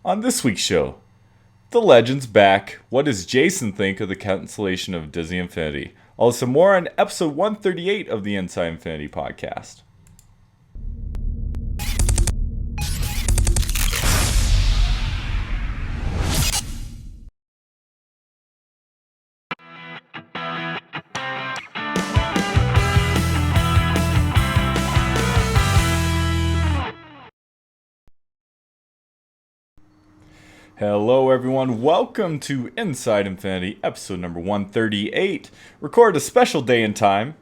On this week's show, the legend's back. What does Jason think of the cancellation of Disney Infinity? Also, more on episode 138 of the Inside Infinity podcast. Hello everyone, welcome to Inside Infinity, episode number 138. Record a special day and time.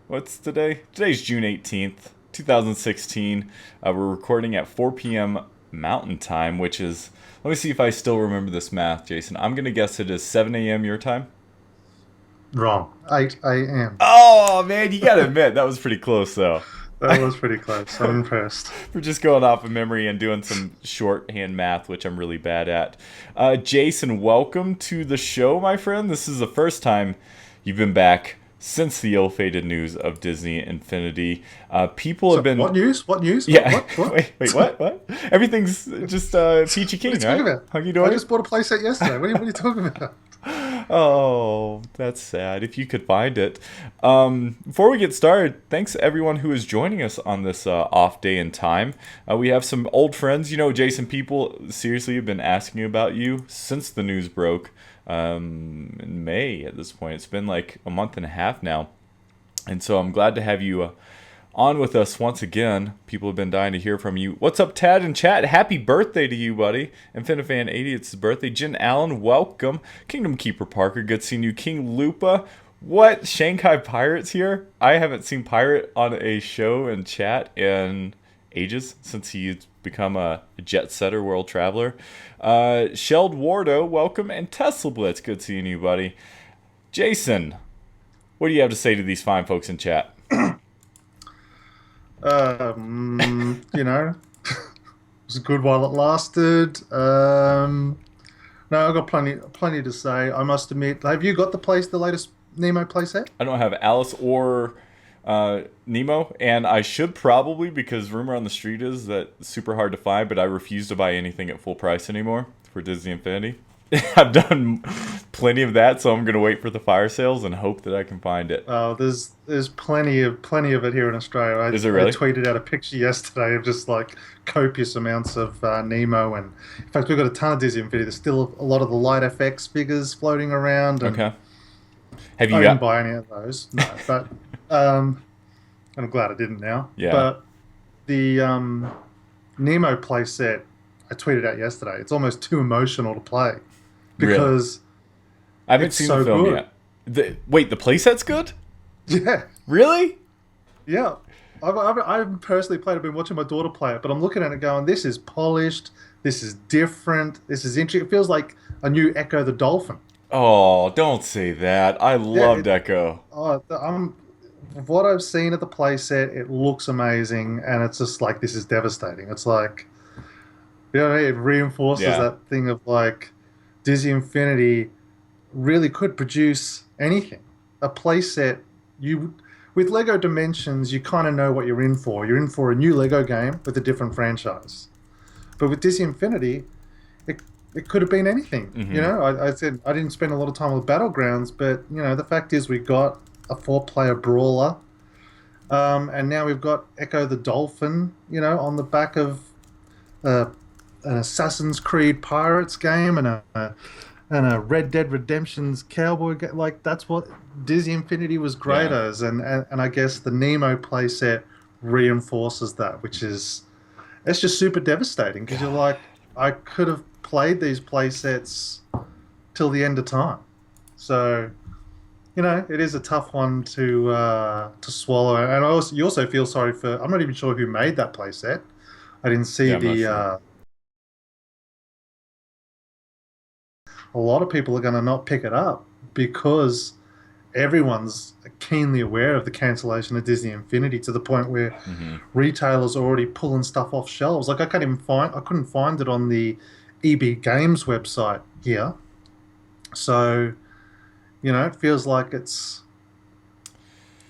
What's today? Today's June 18th, 2016. We're recording at 4 p.m. Mountain Time, which is, let me see if I still remember this math, Jason. I'm going to guess it is 7 a.m. your time? Wrong. 8 a.m. Oh man, you gotta admit, that was pretty close though. That was pretty close. I'm impressed. We're just going off of memory and doing some shorthand math, which I'm really bad at. Jason, welcome to the show, my friend. This is the first time you've been back since the ill-fated news of Disney Infinity. People have been... What news? What news? Yeah. What? Wait, what? Everything's just peachy keen, right? About? Hunky dory? I just bought a playset yesterday. What are you talking about? Oh, that's sad. If you could find it. Before we get started, thanks to everyone who is joining us on this off day and time. We have some old friends. You know, Jason, people seriously have been asking about you since the news broke in May at this point. It's been like a month and a half now. And so I'm glad to have you on with us once again. People have been dying to hear from you. What's up, Tad in chat? Happy birthday to you, buddy. Infinifan80, it's his birthday. Jen Allen, welcome. Kingdom Keeper Parker, good seeing you. King Lupa, what? Shanghai Pirates here? I haven't seen Pirate on a show and chat in ages since he's become a jet setter world traveler. Sheld Wardo, welcome. And Tesla Blitz, good seeing you, buddy. Jason, what do you have to say to these fine folks in chat? You know, it was good while it lasted. No, I've got plenty to say. I must admit. Have you got the latest Nemo playset? I don't have Alice or Nemo, and I should probably, because rumor on the street is that it's super hard to find, but I refuse to buy anything at full price anymore for Disney Infinity. I've done plenty of that, so I'm going to wait for the fire sales and hope that I can find it. Oh, there's plenty of it here in Australia. Is there really? I tweeted out a picture yesterday of just like copious amounts of Nemo, and in fact we've got a ton of Disney Infinity. There's still a lot of the Light FX figures floating around. And okay. Have you I didn't buy any of those, no, but and I'm glad I didn't now. Yeah. But the Nemo playset I tweeted out yesterday. It's almost too emotional to play because I haven't seen the film yet. Wait, the playset's good? Yeah. Really? Yeah. I've personally played. I've been watching my daughter play it, but I'm looking at it going, this is polished. This is different. This is interesting. It feels like a new Echo the Dolphin. Oh, don't say that. I loved Echo. What I've seen at the playset, it looks amazing, and it's just like, this is devastating. It's like, you know, it reinforces that thing of like Disney Infinity really could produce anything. A playset, with Lego Dimensions, you kind of know what you're in for. You're in for a new Lego game with a different franchise. But with Disney Infinity, it could have been anything. Mm-hmm. You know, I said I didn't spend a lot of time with Battlegrounds, but you know, the fact is we got a 4-player brawler, and now we've got Echo the Dolphin. You know, on the back of an Assassin's Creed Pirates game and a Red Dead Redemption's cowboy game. Like, that's what Disney Infinity was great as, and I guess the Nemo playset reinforces that, which is, it's just super devastating because you're like, I could have played these playsets till the end of time. So, you know, it is a tough one to swallow, and you also feel sorry for. I'm not even sure who made that playset. I didn't see Sure. A lot of people are going to not pick it up because everyone's keenly aware of the cancellation of Disney Infinity to the point where retailers are already pulling stuff off shelves. Like, I couldn't find it on the EB Games website here. So, you know, it feels like it's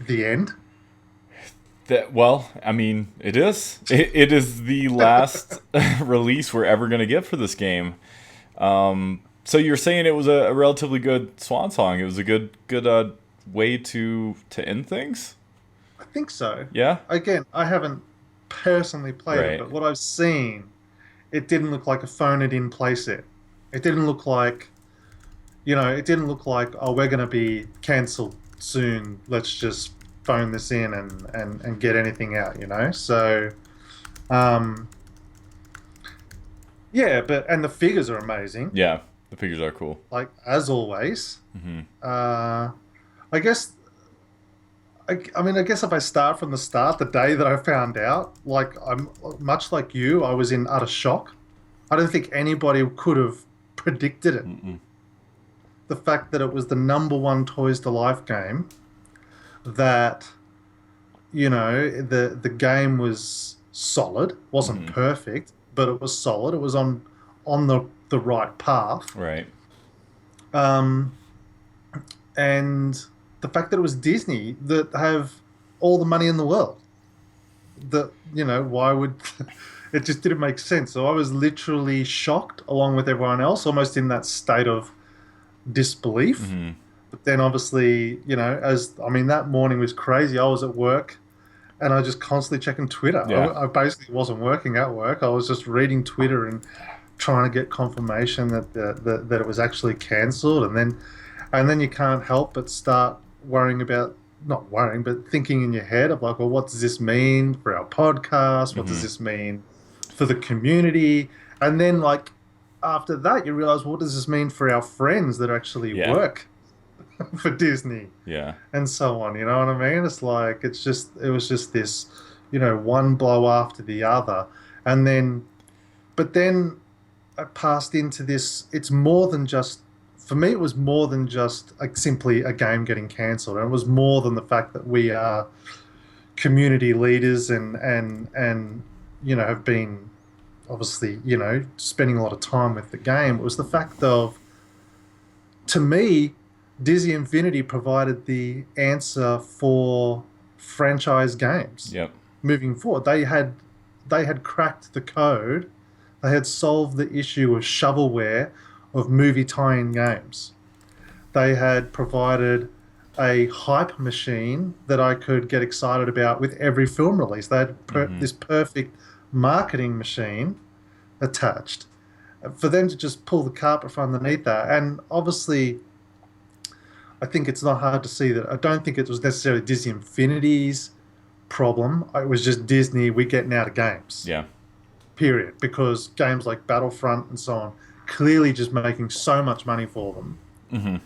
the end. That, well, I mean, it is. It is the last release we're ever going to get for this game. So you're saying it was a relatively good swan song. It was a good way to end things. I think so. Yeah. Again, I haven't personally played it, Right. but what I've seen, it didn't look like a phone it in playset. It didn't look like, it didn't look like, oh, we're going to be cancelled soon. Let's just phone this in and get anything out. So, um, yeah, and the figures are amazing, Yeah. The figures are cool. like as always. Hmm. Uh, I guess, I mean, I guess if I start from the start, the day that I found out, like I'm much like you, I was in utter shock. I don't think anybody could have predicted it. Mm-mm. The fact that it was the number one Toys to Life game, that the game was solid, wasn't Hmm. perfect, but it was solid. It was on the right path. Right. Um, and the fact that it was Disney that have all the money in the world. That why would it just didn't make sense. So I was literally shocked along with everyone else, almost in that state of disbelief. Hmm. But then obviously, as I mean, that morning was crazy. I was at work and I was just constantly checking Twitter. Yeah. I basically wasn't working at work. I was just reading Twitter and trying to get confirmation that it was actually cancelled. And then you can't help but start worrying about, not worrying, but thinking in your head of like, well, what does this mean for our podcast? What does Hmm. this mean for the community? And then like after that, you realize, what does this mean for our friends that actually Yeah. work for Disney Yeah. and so on? You know what I mean? It's like it was just this, one blow after the other, and then, but then I passed into this. It's more than just, for me, it was more than just like simply a game getting cancelled. And it was more than the fact that we are community leaders and have been obviously spending a lot of time with the game. It was the fact of, to me, Disney Infinity provided the answer for franchise games Yep. moving forward. They had cracked the code. They had solved the issue of shovelware of movie tie-in games. They had provided a hype machine that I could get excited about with every film release. They had Hmm. this perfect marketing machine attached for them to just pull the carpet from underneath that. And obviously, I think it's not hard to see that I don't think it was necessarily Disney Infinity's problem. It was just Disney, we're getting out of games, Yeah. period. Because games like Battlefront and so on, clearly just making so much money for them Hmm.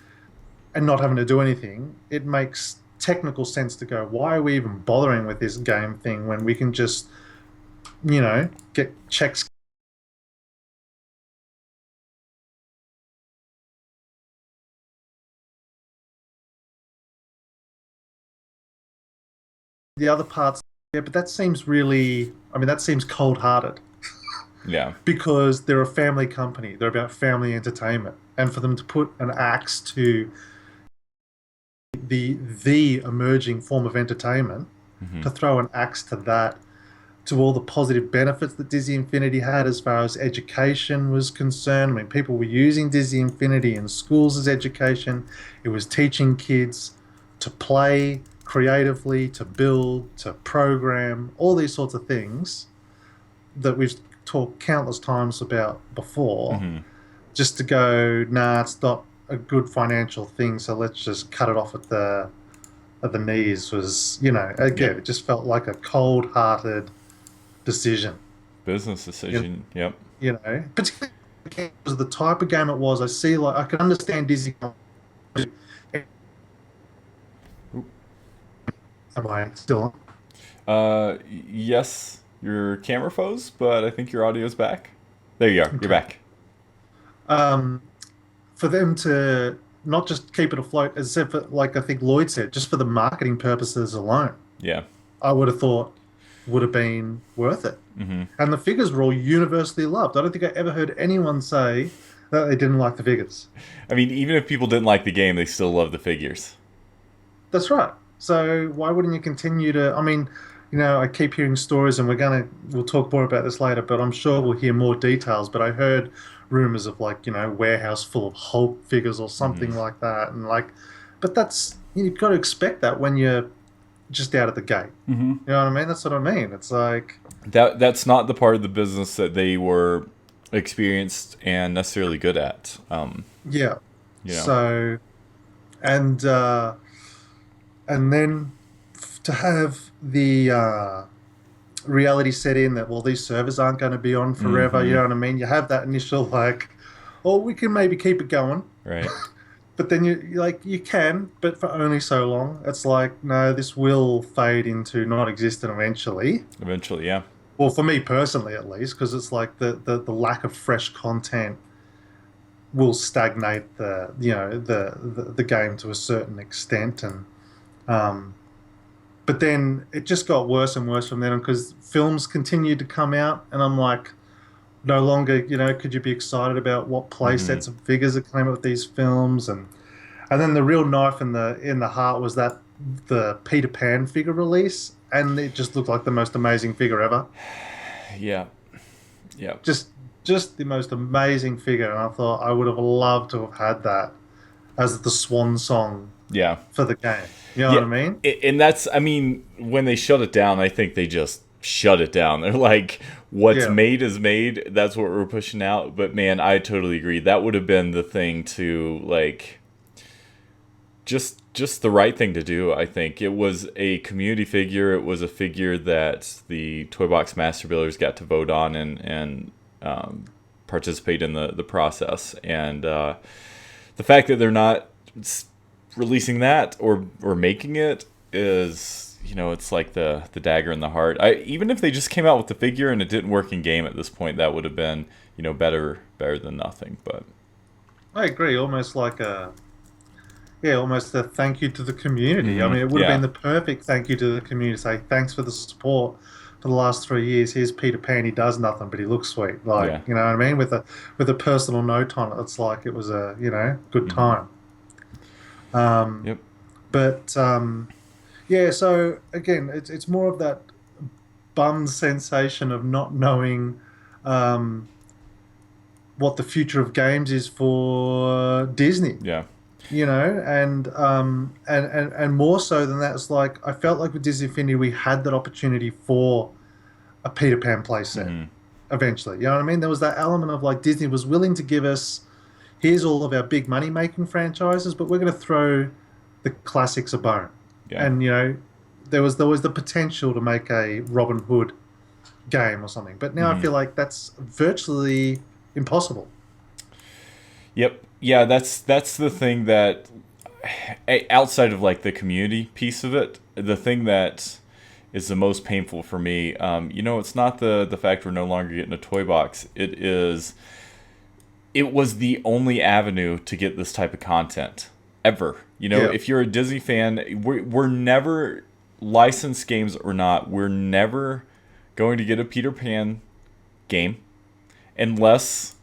and not having to do anything, it makes technical sense to go, why are we even bothering with this game thing when we can just, get checks. The other parts, yeah, but that seems really, I mean, that seems cold hearted Yeah. because they're a family company. They're about family entertainment. And for them to put an axe to the emerging form of entertainment, Hmm. to throw an axe to that, to all the positive benefits that Disney Infinity had as far as education was concerned. I mean, people were using Disney Infinity in schools as education. It was teaching kids to play creatively, to build, to program, all these sorts of things that we've talked countless times about before. Hmm. Just to go, nah, it's not a good financial thing, so let's just cut it off at the knees, was, Yep. again, it just felt like a cold-hearted decision. Business You, decision. Yep. particularly because of the type of game it was. I see, like, I can understand Disney. Am I still on? Yes, your camera froze, but I think your audio's back. There you are. You're Okay. back. Um, for them to not just keep it afloat, as I said, for, like I think Lloyd said, just for the marketing purposes alone, Yeah. I would have thought would have been worth it. Hmm. And the figures were all universally loved. I don't think I ever heard anyone say that they didn't like the figures. I mean, even if people didn't like the game, they still love the figures. That's right. So why wouldn't you continue to? I mean, I keep hearing stories, and we'll talk more about this later, but I'm sure we'll hear more details. But I heard rumors of like, warehouse full of Hulk figures or Hmm. something like that. And like, but you've got to expect that when you're just out of the gate. You know what I mean? That's what I mean. It's like, That's not the part of the business that they were experienced and necessarily good at. yeah. You know. So, and, uh, and then to have the, reality set in that, well, these servers aren't going to be on forever. You Hmm. know what I mean? You have that initial like, oh, we can maybe keep it going, Right. but then you like you can, but for only so long. It's like, no, this will fade into not existent eventually. Eventually, yeah. Well, for me personally, at least, because it's like the lack of fresh content will stagnate the game to a certain extent, and um, but then it just got worse and worse from then because films continued to come out, and I'm like, no longer, could you be excited about what play Hmm. sets and figures that came up with these films, and then the real knife in the heart was that the Peter Pan figure release, and it just looked like the most amazing figure ever. Yeah. Yeah. Just just the most amazing figure, and I thought I would have loved to have had that as the swan song Yeah. for the game. You know what Yeah. I mean? And that's, I mean, when they shut it down, I think they just shut it down. They're like, what's Yeah. made is made. That's what we're pushing out. But man, I totally agree. That would have been the thing to like just the right thing to do. I think it was a community figure. It was a figure that the Toy Box Master Builders got to vote on and um, participate in the process. And the fact that they're not releasing that or making it is, it's like the dagger in the heart. Even if they just came out with the figure and it didn't work in game at this point, that would have been, better than nothing. But I agree. Almost a thank you to the community. I mean, it would have been yeah. the perfect thank you to the community. Say thanks for the support for the last 3 years. Here's Peter Pan. He does nothing, but he looks sweet. Like, Yeah. you know what I mean? With a personal note on it. It's like it was a good Hmm. time. Um, Yep. but yeah. So again, it's more of that bummed sensation of not knowing um, what the future of games is for Disney. Yeah. And more so than that, it's like I felt like with Disney Infinity we had that opportunity for a Peter Pan playset Hmm. eventually. You know what I mean? There was that element of like Disney was willing to give us, here's all of our big money making franchises, but we're going to throw the classics a bone. Yeah. And there was the potential to make a Robin Hood game or something, but now I Hmm. feel like that's virtually impossible. Yep. Yeah, that's the thing that outside of like the community piece of it, the thing that is the most painful for me, it's not the fact we're no longer getting a toy box. It was the only avenue to get this type of content ever. Yeah, If you're a Disney fan, we're never, licensed games or not, we're never going to get a Peter Pan game unless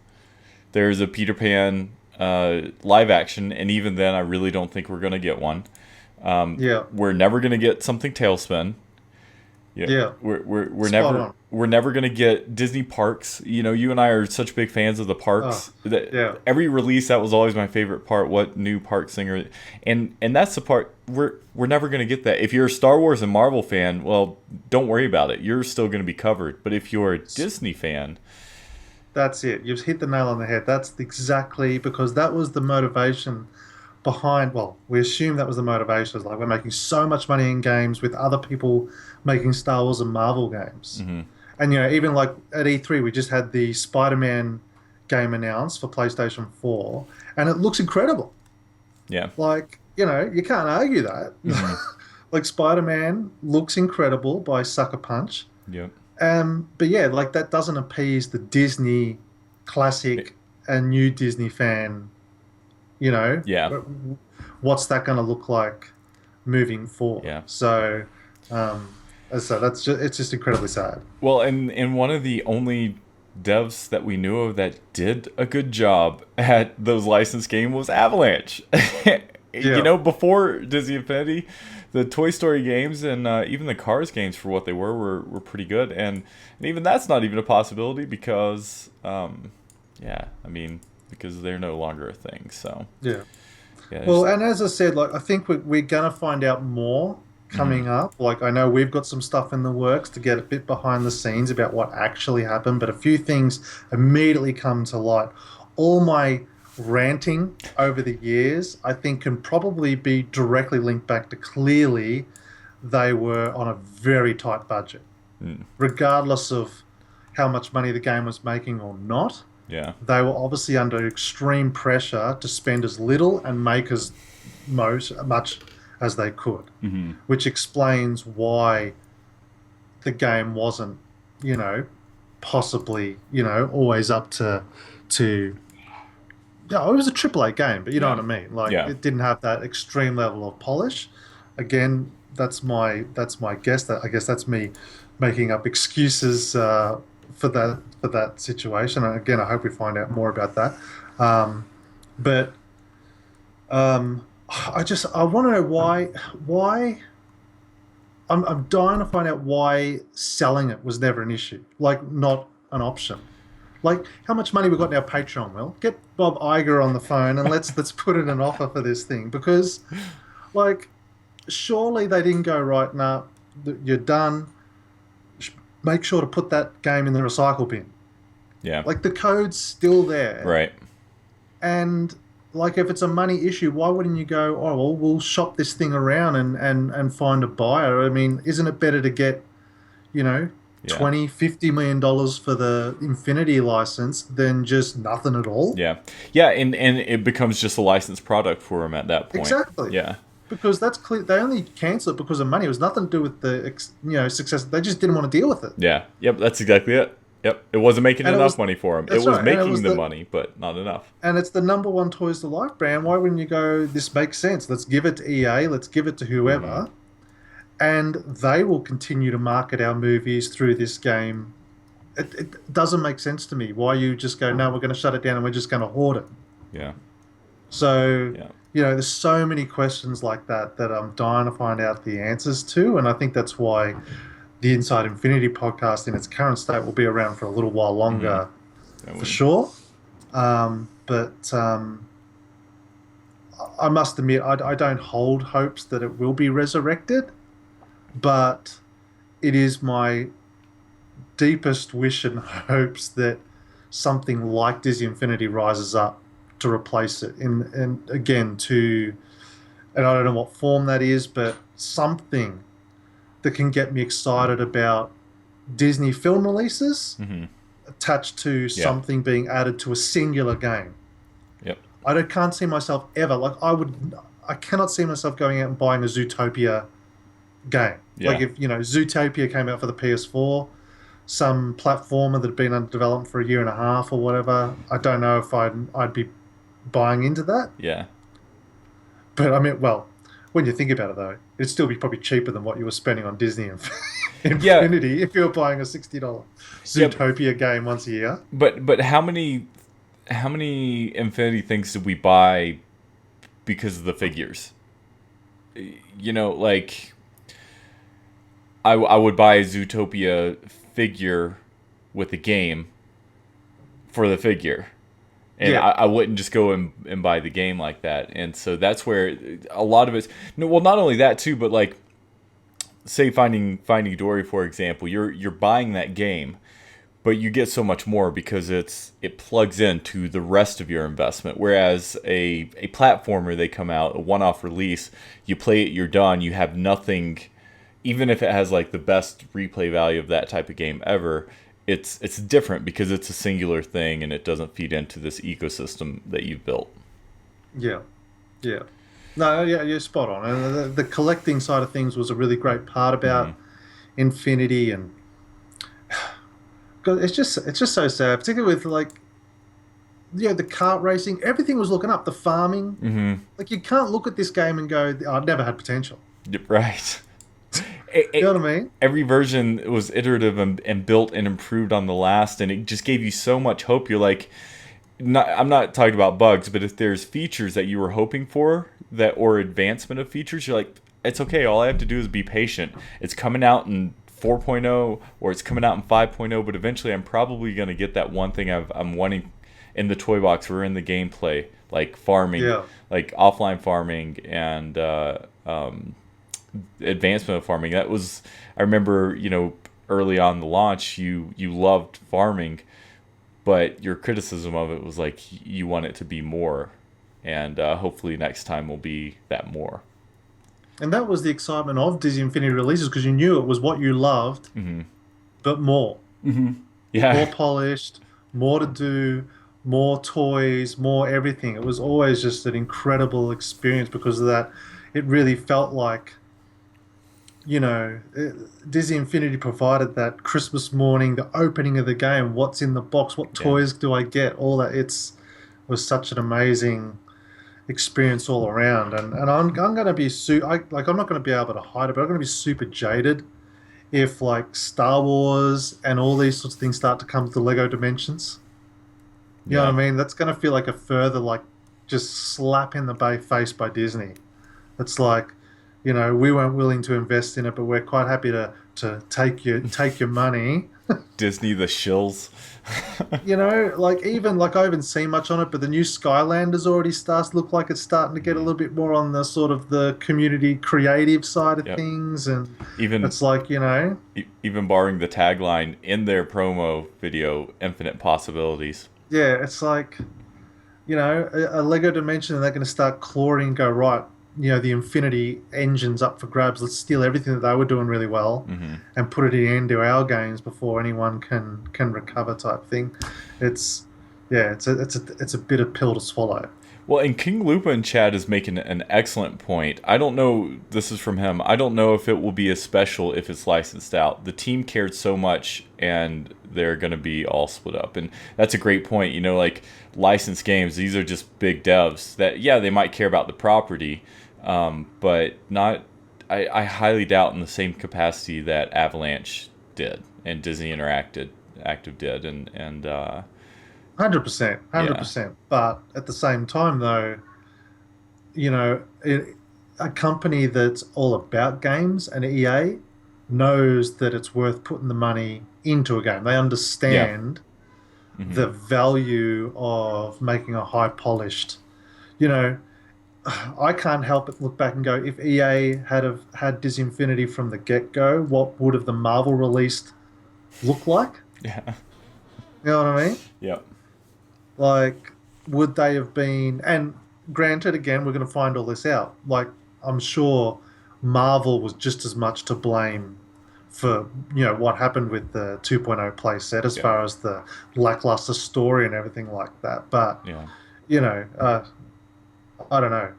there's a Peter Pan live action, and even then, I really don't think we're gonna get one. yeah, We're never gonna get something Tailspin. Yeah, yeah. we're Spot never on. gonna get Disney parks. You and I are such big fans of the Oh, parks that yeah. every release that was always my favorite part. What new park singer? And that's the part we're never gonna get that. If you're a Star Wars and Marvel fan, well, don't worry about it. You're still gonna be covered. But if you're a Disney fan, That's it. You've hit the nail on the head. That's exactly because that was the motivation behind. Well, we assume that was the motivation. It's like we're making so much money in games with other people making Star Wars and Marvel games. hmm, And even like at E3, we just had the Spider-Man game announced for PlayStation 4, and it looks incredible. yeah, Like, you can't argue that. hmm, Like Spider-Man looks incredible by Sucker Punch. yep, But yeah, like that doesn't appease the Disney classic and new Disney fan. You know, yeah, what's that going to look like moving forward? yeah. So, that's it's just incredibly sad. Well, and one of the only devs that we knew of that did a good job at those licensed games was Avalanche. You Yeah. know, before Disney Infinity, the Toy Story games and even the Cars games, for what they were pretty good. And even that's not even a possibility because, yeah, I mean, because they're no longer a thing. So, Yeah. yeah, Well, there's. and as I said, like I think we're gonna find out more Mhm. coming up. Like I know we've got some stuff in the works to get a bit behind the scenes about what actually happened, but a few things immediately come to light. All my ranting over the years, I think, can probably be directly linked back to clearly they were on a very tight budget, Mm. regardless of how much money the game was making or not. Yeah. They were obviously under extreme pressure to spend as little and make as much as they could, Hmm. which explains why the game wasn't, you know, possibly, always up to yeah, it was a AAA game, but you know Yeah. what I mean. Like Yeah. it didn't have that extreme level of polish. Again, that's my guess. That I guess that's me making up excuses for that situation. And again, I hope we find out more about that. But I want to know why I'm dying to find out why selling it was never an issue, like not an option. Like how much money we got in our Patreon, Will? Get Bob Iger on the phone and let's put in an offer for this thing because like surely they didn't go right now. You're done. Make sure to put that game in the recycle bin. Yeah. Like the code's still there, Right. and like if it's a money issue, why wouldn't you go? Oh well, we'll shop this thing around and find a buyer. I mean, isn't it better to get you know Yeah. 20-50 million dollars for the Infinity license than just nothing at all? Yeah. Yeah. And it becomes just a licensed product for them at that point. Exactly. Yeah. Because that's clear. They only cancel it because of money. It was nothing to do with the success. They just didn't want to deal with it. Yeah. Yep. That's exactly it. Yep. It wasn't making And it enough was money for them. It that's was right. And it making was the the money, but not enough. and it's the number one Toys to Life brand. Why wouldn't you go? This makes sense. Let's give it to EA. Let's give it to Hmm. whoever, and they will continue to market our movies through this game. It doesn't make sense to me why you just go, no, we're going to shut it down and we're just going to hoard it. Yeah. So, Yeah. there's so many questions like that I'm dying to find out the answers to. And I think that's why the Inside Infinity podcast in its current state will be around for a little while Hmm. longer for sure. But I must admit, I don't hold hopes that it will be resurrected, but it is my deepest wish and hopes that something like Disney Infinity rises up to replace it. And again, and I don't know what form that is, but something that can get me excited about Disney film releases Hmm. attached to Yeah. something being added to a singular game. Yep. Can't see myself ever I cannot see myself going out and buying a Zootopia game. Like Yeah. if Zootopia came out for the PS4, some platformer that had been under development for a year and a half or whatever. I don't know if I'd be buying into that. Yeah. But I mean, well, when you think about it though, it'd still be probably cheaper than what you were spending on Disney Yeah. Infinity if you were buying a $60 Yeah. Zootopia game once a year. But how many Infinity things did we buy because of the figures? Like I would buy a Zootopia figure with the game for the figure. And Yeah, I wouldn't just go and buy the game like that. And so that's where a lot of it's no, well, not only that too, but like say Finding Dory, for example, you're buying that game, but you get so much more because it plugs into the rest of your investment. Whereas a platformer, they come out a one-off release, you play it, you're done, you have nothing. Even if it has like the best replay value of that type of game ever, it's different because it's a singular thing and it doesn't feed into this ecosystem that you've built. yeah, yeah. No, yeah, you're spot on. And the collecting side of things was a really great part Hmm. about Infinity, and 'cause it's just so sad, particularly with like the kart racing. Everything was looking up. The farming, Hmm. like you can't look at this game and go, "Oh, it never had potential." Right. You know what I mean? Every version was iterative and built and improved on the last, and it just gave you so much hope. You're like, I'm not talking about bugs, but if there's features that you were hoping for that or advancement of features, you're like, it's okay. All I have to do is be patient. It's coming out in 4.0 or it's coming out in 5.0, but eventually I'm probably going to get that one thing I'm wanting in the toy box or in the gameplay, like farming, Yeah. like offline farming and advancement of farming. That was, I remember, early on the launch, you loved farming, but your criticism of it was like you want it to be more, and hopefully next time will be that more. And that was the excitement of Disney Infinity releases because you knew it was what you loved, Hmm. but more. Yeah. More polished, more to do, more toys, more everything. It was always just an incredible experience because of that. It really felt like, Disney Infinity provided that Christmas morning, the opening of the game, what's in the box, what Yeah. toys do I get, all that. It's was such an amazing experience all around. And I'm gonna be like I'm not gonna be able to hide it, but I'm gonna be super jaded if like Star Wars and all these sorts of things start to come to Lego Dimensions. You know what Yeah. I mean? That's going to feel like a further like just slap in the face by Disney. It's like, we weren't willing to invest in it, but we're quite happy to take your money. Disney the shills. Like even like I haven't seen much on it, but the new Skylanders already starts to look like it's starting to get a Mhm. little bit more on the sort of the community creative side of Yep. things, and Even it's like, even borrowing the tagline in their promo video, infinite possibilities. yeah, it's like a Lego Dimension, and they're going to start clawing and go, right, the Infinity Engine's up for grabs. Let's steal everything that they were doing really well Hmm. and put it into our games before anyone can recover type thing. It's yeah, it's a bitter pill to swallow. Well, and King Lupa in chat is making an excellent point. I don't know, this is from him. I don't know if it will be as special if it's licensed out. The team cared so much and they're going to be all split up. And that's a great point. Like licensed games, these are just big devs that, yeah, they might care about the property, but not, I highly doubt in the same capacity that Avalanche did and Disney Interactive Active did. And 100%, yeah, 100%. But at the same time, though, a company that's all about games and EA knows that it's worth putting the money into a game. They yeah. understand Hmm. the value of making a high polished, you know, I can't help but look back and go, if EA have had Disinfinity from the get-go, what would have the Marvel released look like? Yeah. You know what I mean? Yeah. Like, would they have been? And granted, again, we're going to find all this out. Like, I'm sure Marvel was just as much to blame for what happened with the 2.0 playset as Yeah. far as the lackluster story and everything like that. But Yeah. you know, uh, I don't know.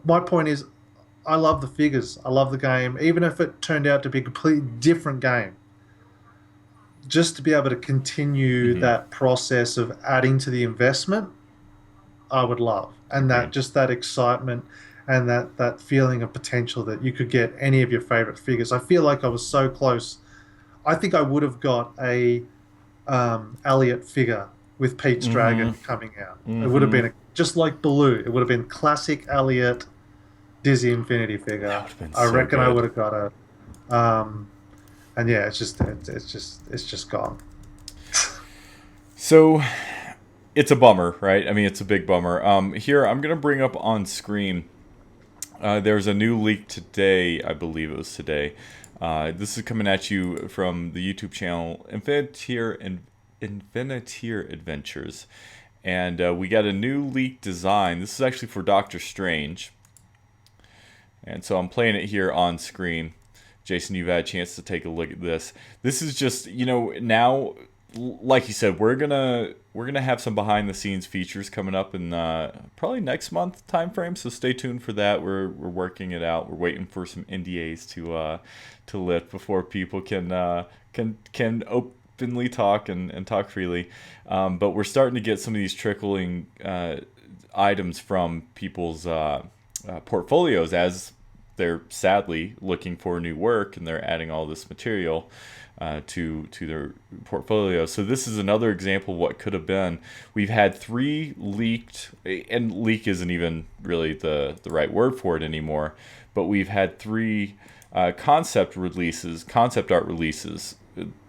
My point is, I love the figures. I love the game, even if it turned out to be a completely different game. Just to be able to continue Hmm. that process of adding to the investment, I would love, and that Agreed. just that excitement and that feeling of potential that you could get any of your favorite figures. I feel like I was so close. I think I would have got a Elliot figure with Pete's Hmm. Dragon coming out. It would have Hmm. been just like Baloo. It would have been classic Elliot Dizzy Infinity That figure. would have been I so reckon I would good. have got a. And yeah, it's just gone. So it's a bummer, right? I mean, it's a big bummer. Here, I'm going to bring up on screen. There's a new leak today, I believe it was today. This is coming at you from the YouTube channel Infiniteer Adventures. And we got a new leak design. This is actually for Doctor Strange. And so I'm playing it here on screen. Jason, you've had a chance to take a look at this. This is just, now, like you said, we're gonna have some behind the scenes features coming up in probably next month time frame. So stay tuned for that. We're working it out. We're waiting for some NDAs to lift before people can openly talk and talk freely. But we're starting to get some of these trickling items from people's portfolios as they're sadly looking for new work, and they're adding all this material to their portfolio. So this is another example of what could have been. We've had 3 leaked, and leak isn't even really the right word for it anymore, but we've had 3 concept art releases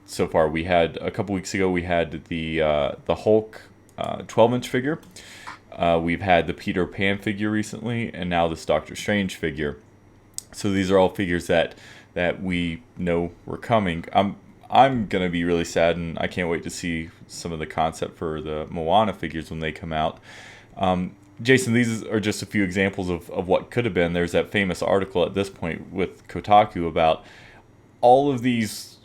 so far. We had a couple weeks ago. We had the Hulk 12-inch figure. We've had the Peter Pan figure recently, and now this Doctor Strange figure. So these are all figures that we know were coming. I'm gonna be really sad, and I can't wait to see some of the concept for the Moana figures when they come out. Jason, these are just a few examples of what could have been. There's that famous article at this point with Kotaku about all of these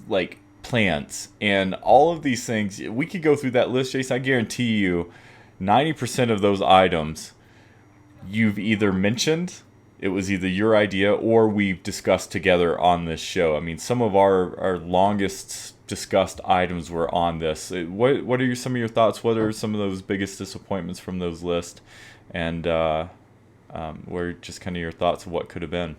like plans and all of these things. We could go through that list, Jason. I guarantee you 90% of those items you've either mentioned, it was either your idea, or we've discussed together on this show. I mean, some of our longest discussed items were on this. What are some of your thoughts? What are some of those biggest disappointments from those lists? And what are just kind of your thoughts of what could have been?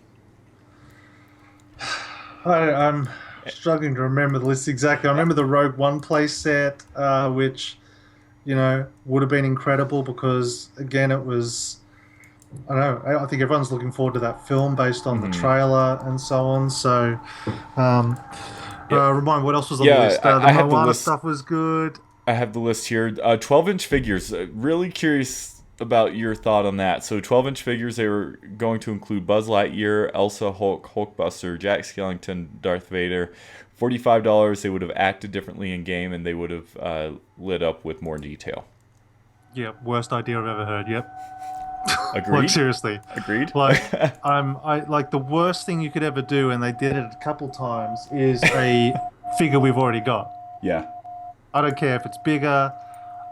I'm struggling to remember the list exactly. I remember the Rogue One playset, which would have been incredible because again, it was. I don't know. I think everyone's looking forward to that film based on the trailer and so on. So, remind me what else was on the list. The I have the Moana list. stuff was good. I have the list here. 12-inch figures. Really curious about your thought on that. So 12-inch figures, they were going to include Buzz Lightyear, Elsa, Hulk, Hulkbuster, Jack Skellington, Darth Vader. $45, they would have acted differently in game, and they would have lit up with more detail. Yep, worst idea I've ever heard. Yep. Agreed. Like seriously. Agreed. Like I like the worst thing you could ever do, and they did it a couple times, is a figure we've already got. Yeah. I don't care if it's bigger.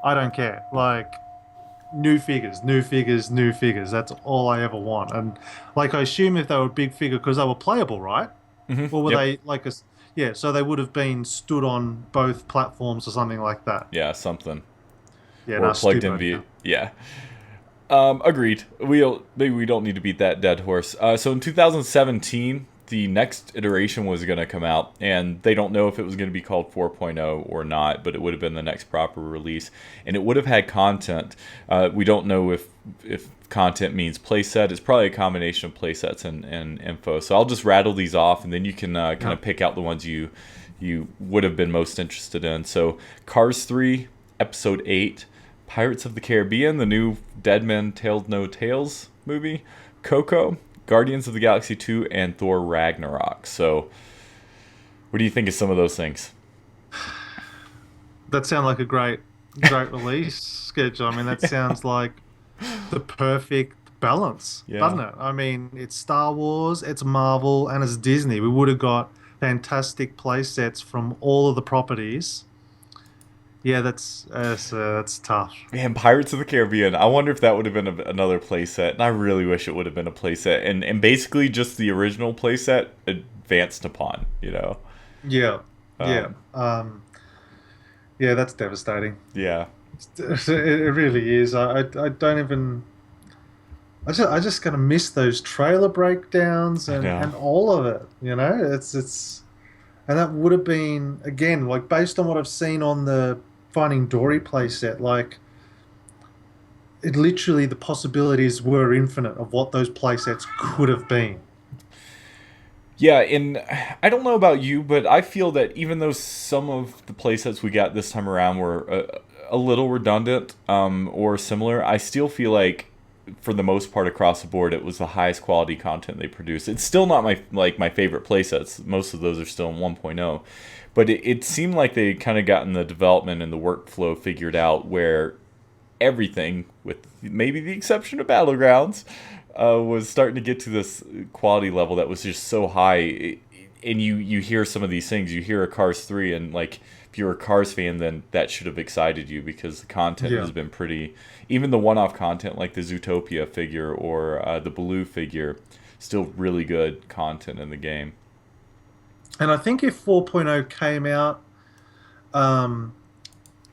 I don't care. Like new figures, new figures, new figures. That's all I ever want. And like I assume if they were a big figure because they were playable, right? Mm-hmm. Or were Yep. they like yeah? So they would have been stood on both platforms or something like that. Yeah, something. Yeah, Or no, plugged stupid in idea. via. Yeah. Agreed. Maybe we don't need to beat that dead horse. So in 2017, the next iteration was going to come out, and they don't know if it was going to be called 4.0 or not, but it would have been the next proper release, and it would have had content. We don't know if content means playset. It's probably a combination of playsets and info. So I'll just rattle these off, and then you can kind of pick out the ones you would have been most interested in. So Cars 3, Episode 8. Pirates of the Caribbean, the new Dead Men Tales No Tales movie, Coco, Guardians of the Galaxy 2, and Thor Ragnarok. So, what do you think of some of those things? That sounds like a great release schedule. I mean, that sounds like the perfect balance, Yeah. doesn't it? I mean, it's Star Wars, it's Marvel, and it's Disney. We would have got fantastic play sets from all of the properties. Yeah, that's tough. Man, Pirates of the Caribbean. I wonder if that would have been another playset, and I really wish it would have been a playset, and basically just the original playset advanced upon. Yeah, yeah, Um, yeah. That's devastating. Yeah. It really is. I don't even. I just gonna miss those trailer breakdowns I know. and all of it. It's and that would have been again like based on what I've seen on the Finding Dory playset. Like it literally the possibilities were infinite of what those playsets could have been. Yeah, and I don't know about you, but I feel that even though some of the playsets we got this time around were a little redundant or similar, I still feel like for the most part across the board it was the highest quality content they produced. It's still not my favorite playsets. Most of those are still in 1.0. But it seemed like they kind of gotten the development and the workflow figured out where everything, with maybe the exception of Battlegrounds, was starting to get to this quality level that was just so high. And you hear some of these things. You hear a Cars 3, and like if you're a Cars fan, then that should have excited you because the content Yeah. has been pretty. Even the one-off content like the Zootopia figure or the Baloo figure, still really good content in the game. And I think if 4.0 came out, um,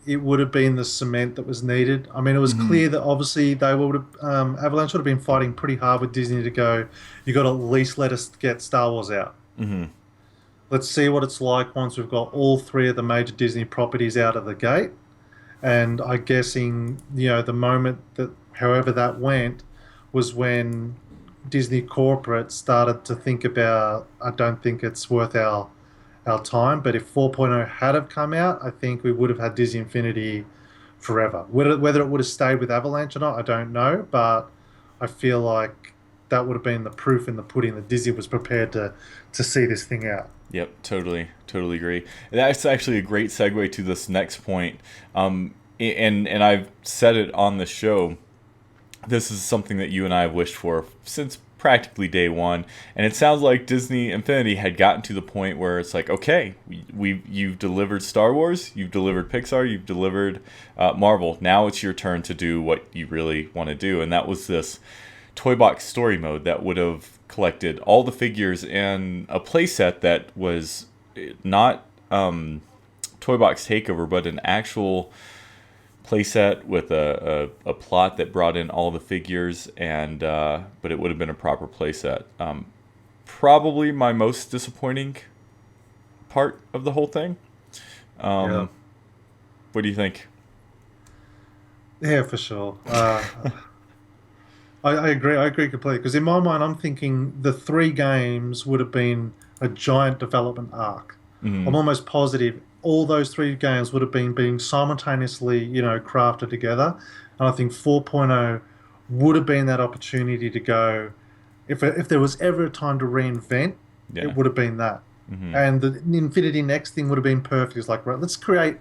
it would have been the cement that was needed. I mean, it was clear that obviously they would have, Avalanche would have been fighting pretty hard with Disney to go, you got to at least let us get Star Wars out. Let's see what it's like once we've got all three of the major Disney properties out of the gate. And I'm guessing, the moment that, however that went, was when Disney corporate started to think about, I don't think it's worth our time. But if 4.0 had have come out, I think we would have had Disney Infinity forever. Whether it would have stayed with Avalanche or not, I don't know. But I feel like that would have been the proof in the pudding that Disney was prepared to see this thing out. Yep, totally agree. That's actually a great segue to this next point. And I've said it on the show. This is something that you and I have wished for since practically day one, and it sounds like Disney Infinity had gotten to the point where it's like, okay, you've delivered Star Wars, you've delivered Pixar, you've delivered Marvel. Now it's your turn to do what you really want to do, and that was this toy box story mode that would have collected all the figures in a playset that was not toy box takeover, but an actual playset with a plot that brought in all the figures, and but it would have been a proper playset. Probably my most disappointing part of the whole thing. Yeah, What do you think? yeah, for sure. I agree. I agree completely. Because in my mind, I'm thinking the three games would have been a giant development arc. I'm almost positive all those three games would have been being simultaneously, crafted together. And I think 4.0 would have been that opportunity to go. If there was ever a time to reinvent, Yeah. it would have been that. And the Infinity Next thing would have been perfect. It's like, right, let's create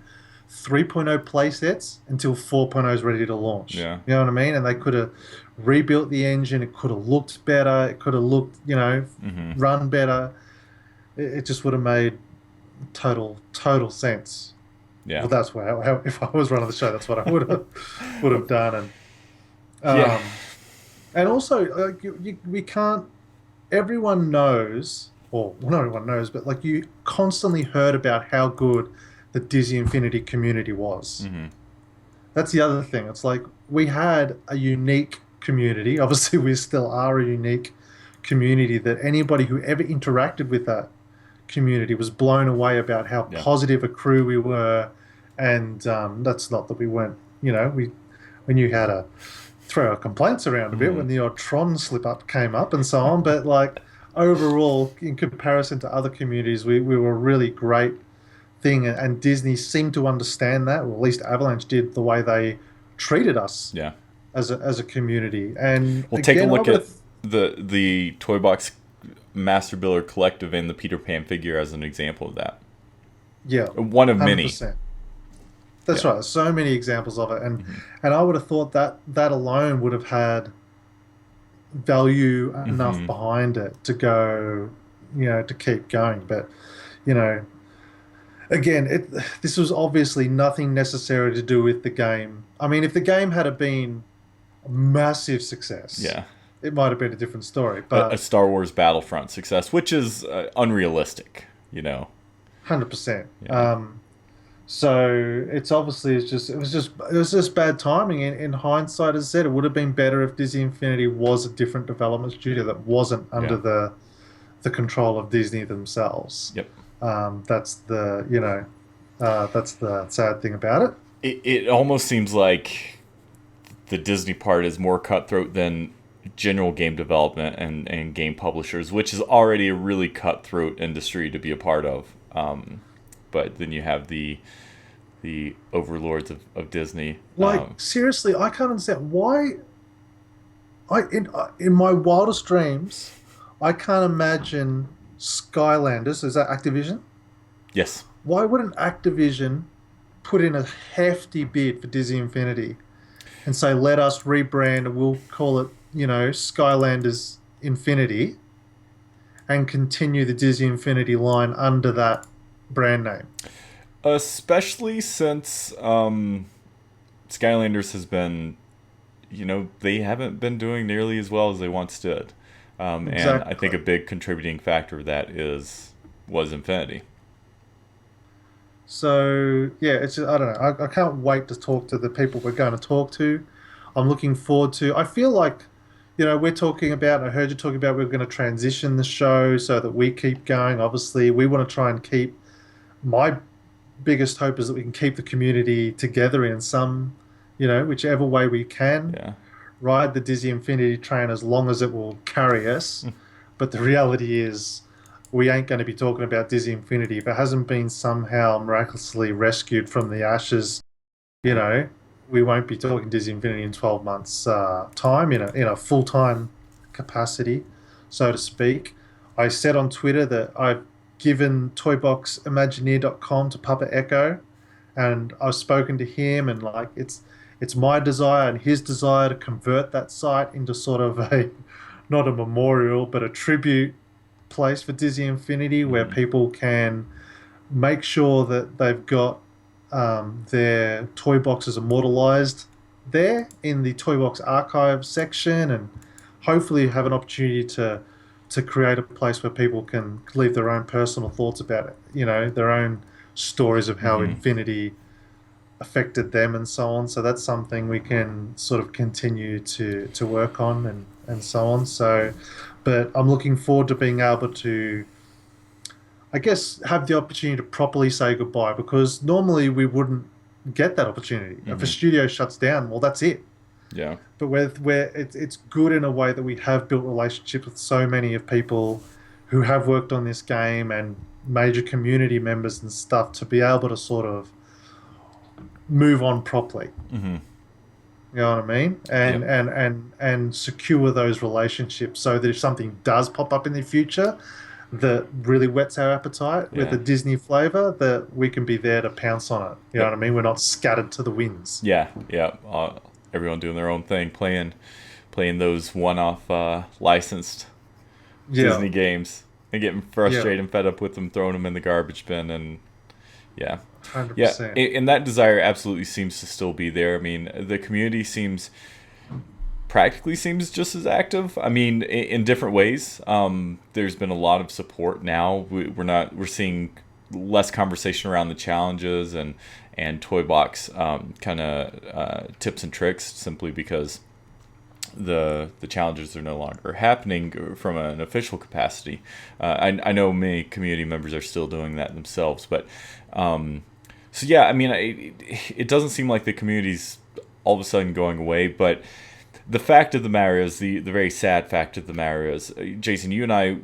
3.0 play sets until 4.0 is ready to launch. Yeah. You know what I mean? And they could have rebuilt the engine. It could have looked better. It could have looked, run better. It just would have made total sense. Yeah. Well, that's how if I was running the show, that's what I would have done. Yeah. And also, like, we can't. Everyone knows, or well, not everyone knows, but like you constantly heard about how good the Disney Infinity community was. That's the other thing. It's like we had a unique community. Obviously, we still are a unique community that anybody who ever interacted with that community was blown away about how Yeah. positive a crew we were. And that's not that we weren't, we knew how to throw our complaints around a bit when the odd Tron slip up came up and so on. But like overall, in comparison to other communities, we were a really great thing. And Disney seemed to understand that, or at least Avalanche did, the way they treated us Yeah. as a community. And Well, take a again, look at the Toy Box Master Builder Collective and the Peter Pan figure as an example of that. yeah, One of many. 100%. That's Yeah. right. So many examples of it, and I would have thought that alone would have had value enough behind it to go, to keep going. But you know, again, this was obviously nothing necessary to do with the game. I mean, if the game had been a massive success, Yeah. it might have been a different story. A But Star Wars Battlefront success, which is unrealistic, 100%. Yeah. So it was just bad timing. In hindsight, as I said, it would have been better if Disney Infinity was a different development studio that wasn't under Yeah. the control of Disney themselves. Yep. That's the sad thing about it. It almost seems like the Disney part is more cutthroat than general game development and game publishers, which is already a really cutthroat industry to be a part of. But then you have the overlords of Disney. Like seriously, I can't understand why. In my wildest dreams, I can't imagine Skylanders. Is that Activision? Yes. Why wouldn't Activision put in a hefty bid for Disney Infinity and say, let us rebrand and we'll call it, Skylanders Infinity and continue the Disney Infinity line under that brand name? Especially since Skylanders has been, they haven't been doing nearly as well as they once did. And I think Exactly. a big contributing factor of that was Infinity. So yeah, it's just, I don't know. I can't wait to talk to the people we're going to talk to. I'm looking forward to. I feel like, we're talking about. I heard you talking about we're going to transition the show so that we keep going. Obviously, we want to try and keep. My biggest hope is that we can keep the community together in some, whichever way we can. Yeah. Ride the Disney Infinity train as long as it will carry us. But the reality is, we ain't going to be talking about Disney Infinity if it hasn't been somehow miraculously rescued from the ashes. You know, we won't be talking Disney Infinity in 12 months' time in a full time capacity, so to speak. I said on Twitter that I've given toyboximagineer.com to Papa Echo, and I've spoken to him, and like it's my desire and his desire to convert that site into sort of a not a memorial but a tribute place for Disney Infinity where Hmm. people can make sure that they've got their toy boxes immortalized there in the toy box archive section, and hopefully have an opportunity to create a place where people can leave their own personal thoughts about it, their own stories of how Hmm. Infinity affected them and so on. So that's something we can sort of continue to work on and so on. So, but I'm looking forward to being able to, I guess, have the opportunity to properly say goodbye because normally we wouldn't get that opportunity. If a Hmm. studio shuts down, well, that's it. Yeah. But where it's good in a way that we have built relationships with so many of people who have worked on this game and major community members and stuff to be able to sort of move on properly. Hmm. You know what I mean? Yep. And secure those relationships so that if something does pop up in the future that really whets our appetite with Yeah. a Disney flavor, that we can be there to pounce on it. You know Yep. what I mean? We're not scattered to the winds. Yeah. Yeah. Everyone doing their own thing, playing those one-off licensed Yeah, Disney games and getting yeah, frustrated and fed up with them, throwing them in the garbage bin, and yeah, yeah, 100%. and that desire absolutely seems to still be there. I mean, the community seems practically seems just as active. I mean, in different ways. There's been a lot of support now. We're seeing less conversation around the challenges and toy box kind of tips and tricks simply because the challenges are no longer happening from an official capacity. I know many community members are still doing that themselves, but so yeah, I mean, it doesn't seem like the community's all of a sudden going away, but the fact of the matter is the very sad fact of the matter is, Jason, you and I,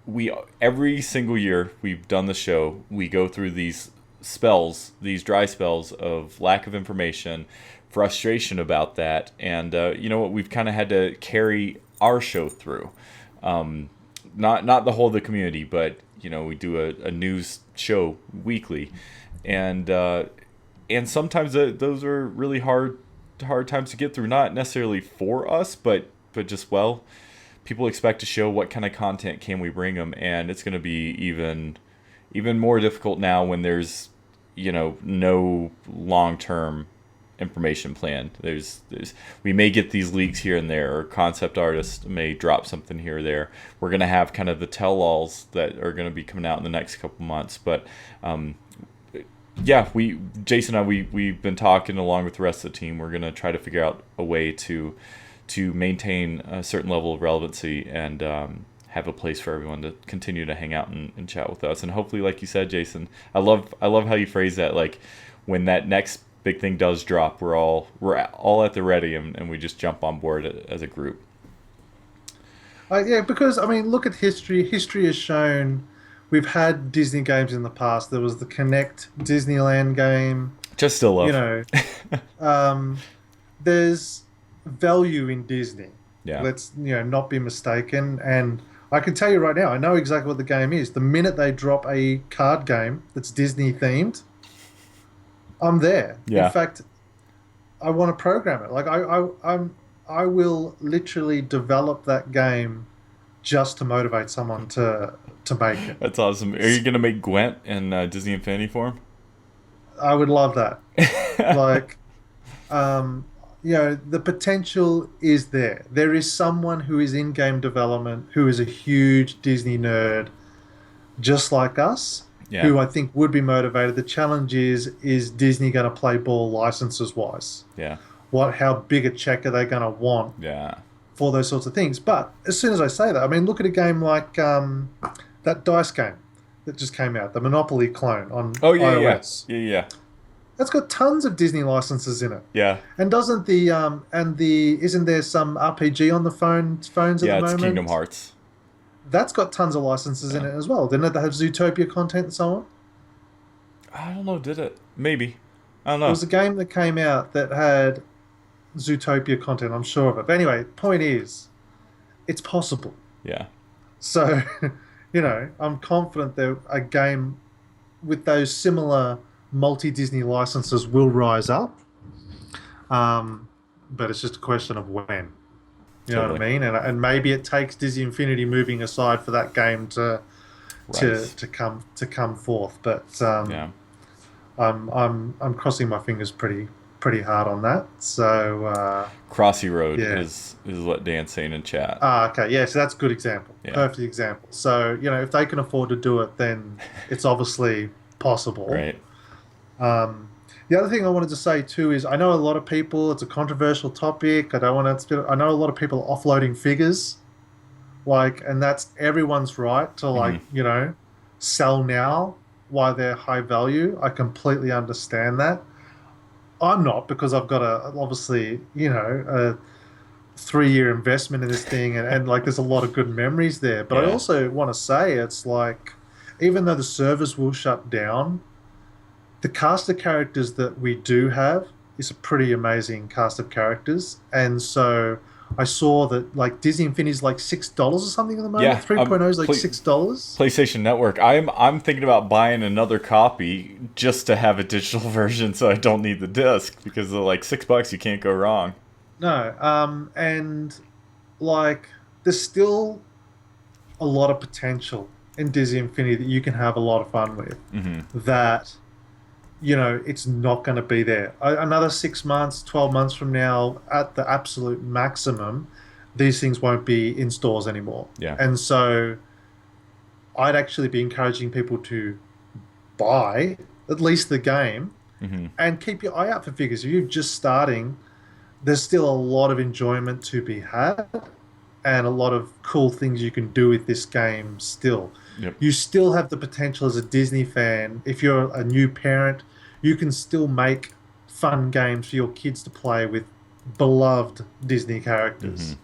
we every single year we've done the show, we go through these spells, these dry spells of lack of information, frustration about that, and you know what, we've kind of had to carry our show through. Not the whole of the community, but we do a news show weekly, and sometimes those are really hard times to get through. Not necessarily for us, but just people expect to show what kind of content can we bring them, and it's going to be even more difficult now when there's no long term information plan. There's we may get these leaks here and there, or concept artists may drop something here or there. We're gonna have kind of the tell-alls that are gonna be coming out in the next couple months, but yeah, Jason and I, we've been talking along with the rest of the team. We're gonna try to figure out a way to maintain a certain level of relevancy and have a place for everyone to continue to hang out and chat with us. And hopefully, like you said, Jason, I love how you phrase that. Like when that next big thing does drop, we're all at the ready, and we just jump on board as a group. Yeah, because I mean, look at history. History has shown we've had Disney games in the past. There was the Connect Disneyland game. Just still You love. know, um, there's value in Disney. Yeah. Let's not be mistaken. And I can tell you right now, I know exactly what the game is. The minute they drop a card game that's Disney themed, I'm there. In Yeah. fact, I want to program it. Like I will literally develop that game just to motivate someone to make it. That's awesome. Are you gonna make Gwent in Disney Infinity form? I would love that. Like, um, the potential is there. There is someone who is in game development who is a huge Disney nerd, just like us, Yeah. who I think would be motivated. The challenge is Disney going to play ball licenses wise? Yeah. How big a check are they going to want Yeah. for those sorts of things? But as soon as I say that, I mean, look at a game like that dice game that just came out, the Monopoly clone on Oh yeah, yeah, iOS. yeah, yeah, That's got tons of Disney licenses in it. yeah, And doesn't the and the isn't there some RPG on the phones at the yeah. It's Kingdom moment? Hearts. That's got tons of licenses in Yeah. it as well. Didn't it have Zootopia content and so on? I don't know. Did it? Maybe. I don't There know. was a game that came out that had Zootopia content, I'm sure of it. But anyway, point is, it's possible. Yeah. So, I'm confident that a game with those similar multi-Disney licenses will rise up. Um, but it's just a question of when. You know what I Totally. mean? And maybe it takes Disney Infinity moving aside for that game to to Rise. to come to come forth. But Yeah. I'm crossing my fingers pretty hard on that. So Crossy Road yeah. is what Dan's saying in chat. Okay, yeah, so that's a good example. Yeah. Perfect example. So, if they can afford to do it, then it's obviously possible. Right. Um, the other thing I wanted to say too is I know a lot of people, it's a controversial topic. I don't want to, I know a lot of people are offloading figures, and that's everyone's right to Hmm. sell now while they're high value. I completely understand that. I'm not because I've got obviously, a 3-year investment in this thing and like there's a lot of good memories there. But I Yeah. also want to say it's like even though the servers will shut down, the cast of characters that we do have is a pretty amazing cast of characters. And so I saw that like Disney Infinity's like $6 or something at the moment. Yeah. 3.0 is like $6. PlayStation Network. I'm thinking about buying another copy just to have a digital version, so I don't need the disc because of like $6. You can't go wrong. No, and like there's still a lot of potential in Disney Infinity that you can have a lot of fun with. Hmm. That it's not going to be there. Another 6 months, 12 months from now, at the absolute maximum, these things won't be in stores anymore. Yeah. And so I'd actually be encouraging people to buy at least the game Hmm. and keep your eye out for figures. If you're just starting, there's still a lot of enjoyment to be had and a lot of cool things you can do with this game still. Yep. You still have the potential as a Disney fan. If you're a new parent, you can still make fun games for your kids to play with beloved Disney Hmm. characters.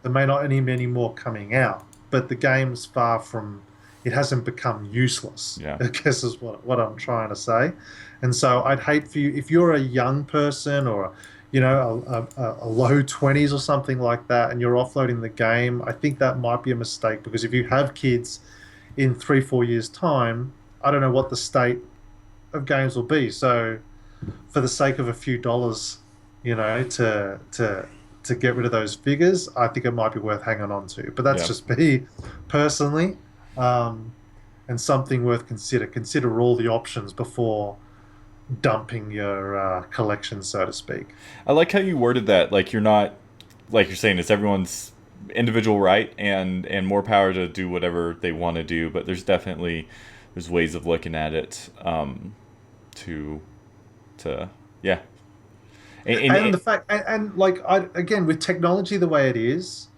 There may not be many more coming out, but the game's far from it hasn't become useless, Yeah. I guess is what I'm trying to say. And so I'd hate for you if you're a young person or a low 20s or something like that, and you're offloading the game. I think that might be a mistake because if you have kids in 3-4 years' time, I don't know what the state of games will be. So, for the sake of a few dollars, to get rid of those figures, I think it might be worth hanging on to. But that's Yeah. just me personally, and something worth consider. Consider all the options before dumping your collection, so to speak. I like how you worded that. Like you're not, like you're saying, it's everyone's individual right, and more power to do whatever they want to do. But there's ways of looking at it. To yeah. And the fact, and like again, with technology the way it is,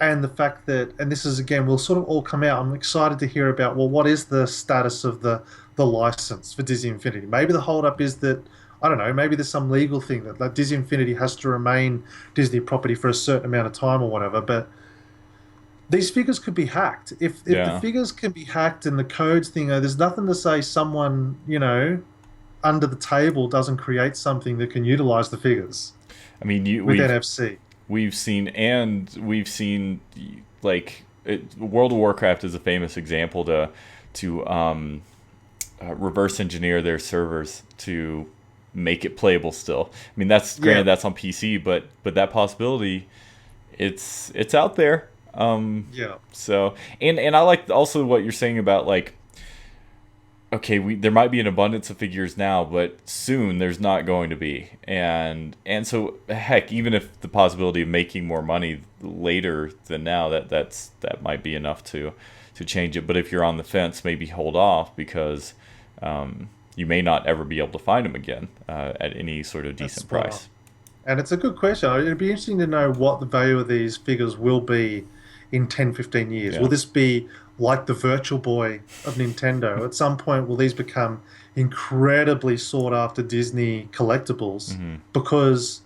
and the fact that, and this is again, will sort of all come out. I'm excited to hear about, well, what is the status of the license for Disney Infinity? Maybe the holdup is that, I don't know, maybe there's some legal thing that Disney Infinity has to remain Disney property for a certain amount of time or whatever. But these figures could be hacked. If the Yeah. figures can be hacked and the codes thing, there's nothing to say someone under the table doesn't create something that can utilize the figures I mean, with NFC. we've seen like World of Warcraft is a famous example to reverse engineer their servers to make it playable still. I mean, that's Yeah, granted that's on PC, but that possibility it's out there. yeah. So and I like also what you're saying about like okay, there might be an abundance of figures now, but soon there's not going to be. And so heck, even if the possibility of making more money later than now, that might be enough to change it. But if you're on the fence, maybe hold off because you may not ever be able to find them again at any sort of That's decent spot on. price. And it's a good question. It'd be interesting to know what the value of these figures will be in 10, 15 years. Will Yeah. this be like the Virtual Boy of Nintendo? At some point, will these become incredibly sought after Disney collectibles? Hmm. Because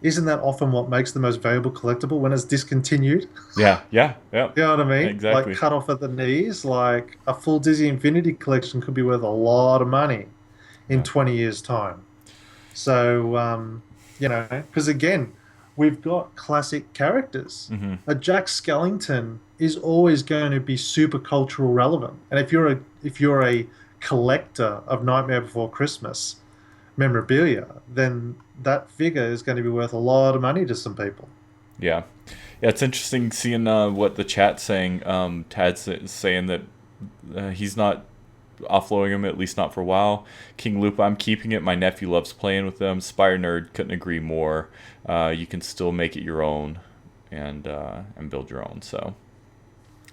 isn't that often what makes the most valuable collectible when it's discontinued? Yeah. Yeah. Yeah. You know what I mean? Like Exactly. cut off at the knees. Like a full Disney Infinity collection could be worth a lot of money in Yeah. 20 years' time. So, because again, we've got classic characters. Hmm. A Jack Skellington is always going to be super cultural relevant. And if you're a collector of Nightmare Before Christmas memorabilia, then that figure is going to be worth a lot of money to some people. Yeah. Yeah, it's interesting seeing what the chat's saying. Tad's saying that he's not offloading him, at least not for a while. King Loop, I'm keeping it. My nephew loves playing with them. Spire Nerd, couldn't agree more. You can still make it your own and build your own. So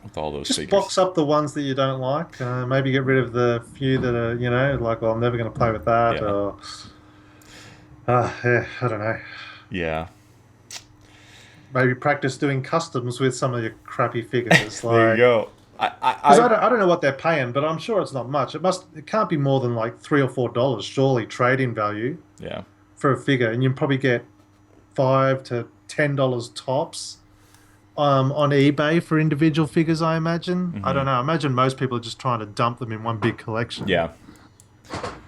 with all those Just figures, box up the ones that you don't like. Maybe get rid of the few that are, like, well, I'm never going to play with that, yeah, or, yeah, I don't know. yeah. Maybe practice doing customs with some of your crappy figures, There you like, go. because I don't know what they're paying, but I'm sure it's not much. It can't be more than like $3 or $4, surely, trade-in value Yeah, for a figure, and you probably get $5 to $10 tops. On eBay for individual figures, I imagine. I hmm, don't know. I imagine most people are just trying to dump them in one big collection. yeah,